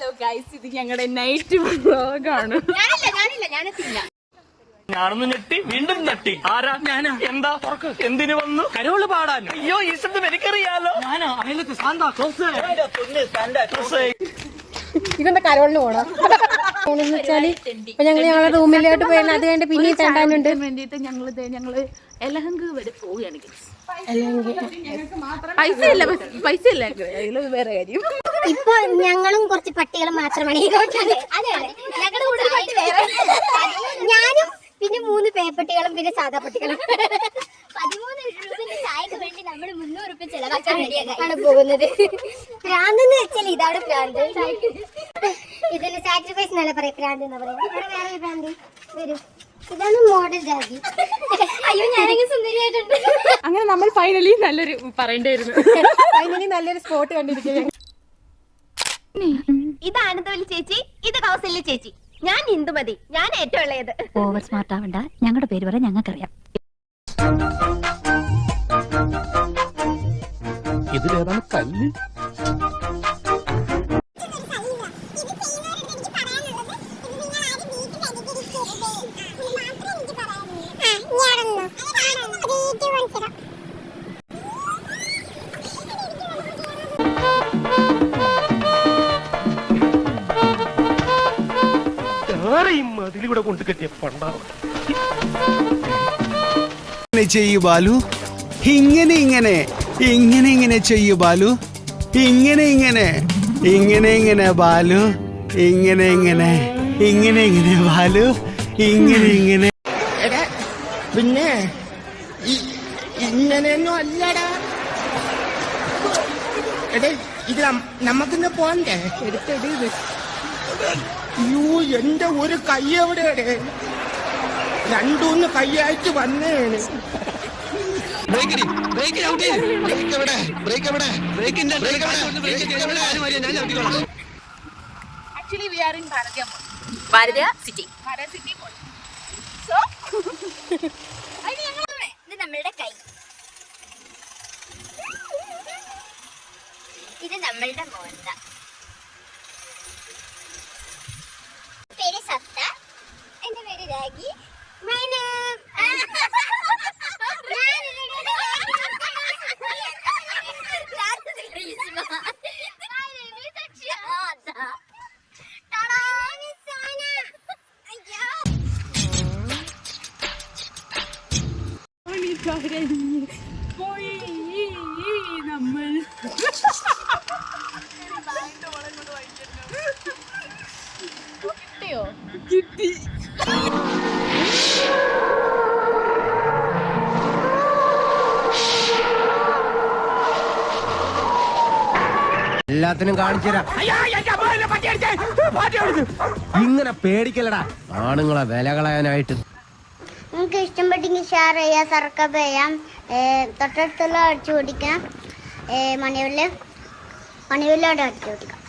Hello guys, ഇത് ഞങ്ങളുടെ night വ്ലോഗാണ്. ഞാനൊന്ന് ഞെട്ടി, വീണ്ടും ഞെട്ടി. ആരാ? ഞാനാ. എന്താ? എന്തിനു വന്നു? കരോള് പാടാൻ. അയ്യോ, ഈ ശബ്ദം എനിക്കറിയാലോ. ഞാനോ? അയലത്ത് സാന്താ ക്ലോസ്. ഇതെന്താ കരോളിന് പോണം വെച്ചാല് ഇപ്പൊ ഞങ്ങളെ റൂമിലോട്ട് പോയി. അത് കഴിഞ്ഞിട്ട് പിന്നെ തണ്ടാനുണ്ട് വേണ്ടിട്ട് ഞങ്ങള് എലഹങ്ക് വരെ പോവുകയാണ്. പൈസ ഇല്ല വേറെ കാര്യം. ഇപ്പൊ ഞങ്ങളും കുറച്ച് പട്ടികളും മാത്രമാണ് ഞാനും പിന്നെ 3 പേപ്പട്ടികളും പിന്നെ സാധാ പട്ടികളും. 13 രൂപയുടെ ചായക്ക് വേണ്ടി നമ്മൾ 300 രൂപ ചെലവാക്കാൻ വേണ്ടിയാണ് പോകുന്നത്. പ്രാന്തെന്ന് വെച്ചാൽ ഇതാണ് പ്രാന്ത്. ഇതിന് സാക്രിഫൈസ് എന്നല്ല പറയാം, പ്രാന്ത് എന്നാ പറയാം. വേറെ പ്രാന്ത് വരും. ഇതാണ് മോഡൽ രാജി. അയ്യോ, ഞാനെങ്കിൽ സുന്ദരിയായിട്ടുണ്ട്. അങ്ങനെ നമ്മൾ ഫൈനലി നല്ലൊരു സ്പോട്ട് കണ്ടിരിക്കുകയാണ്. ഇത് ആനന്ദവല്ലി ചേച്ചി, ഇത് കൗസല്യ ചേച്ചി, ഞാൻ ഇന്ദുമതി, ഞാൻ ഏറ്റവും ഇളയത്. ഓവർ സ്മാർട്ട് ആവണ്ട, ഞങ്ങളുടെ പേര് വരെ ഞങ്ങൾക്കറിയാം. ഇതിലേതാണ് കല്ല്? അതിലൂടെ കൊണ്ട് കെട്ടിയ പണ്ടാണ്. ചെയ്യൂ ബാലു, ഇങ്ങനെ ഇങ്ങനെ ഇങ്ങനെ ഇങ്ങനെ ചെയ്യൂ ബാലു, ഇങ്ങനെ ഇങ്ങനെ ഇങ്ങനെ ഇങ്ങനെ ബാലു, ഇങ്ങനെ ഇങ്ങനെ ഇങ്ങനെ ഇങ്ങനെ ബാലു, ഇങ്ങനെ ഇങ്ങനെ. പിന്നെ ഇങ്ങനെയൊന്നും അല്ലടാ. എടേ, ഇത് നമുക്കിന്ന് പോണ്ടേ? എടുത്തെടീ. അയ്യോ, എന്റെ ഒരു കൈ എവിടെയാണ്? 2-3 കൈയായിട്ട് വന്നേണ്. Actually, we are in Bharatya city. So, ഇത് നമ്മളുടെ കൈ, ഇത് നമ്മളുടെ മോന്ത. പേര് സത്ത, എന്റെ പേര് രാഗി. പോയി നമ്മൾ കിട്ടിയോ? കിട്ടി. എല്ലാത്തിനും കാണിച്ചുതരാം. ഇങ്ങനെ പേടിക്കലടാ ആണുങ്ങളെ വില കളയാനായിട്ട്. നിങ്ങൾക്ക് ഇഷ്ടപ്പെട്ടെങ്കിൽ ഷെയർ ചെയ്യാം, സബ്സ്ക്രൈബ് ചെയ്യാം, തൊട്ടടുത്തുള്ള അടിച്ചു ഓടിക്കാം. മണിവില്ലോട്ട് അടിച്ചു ഓടിക്കാം.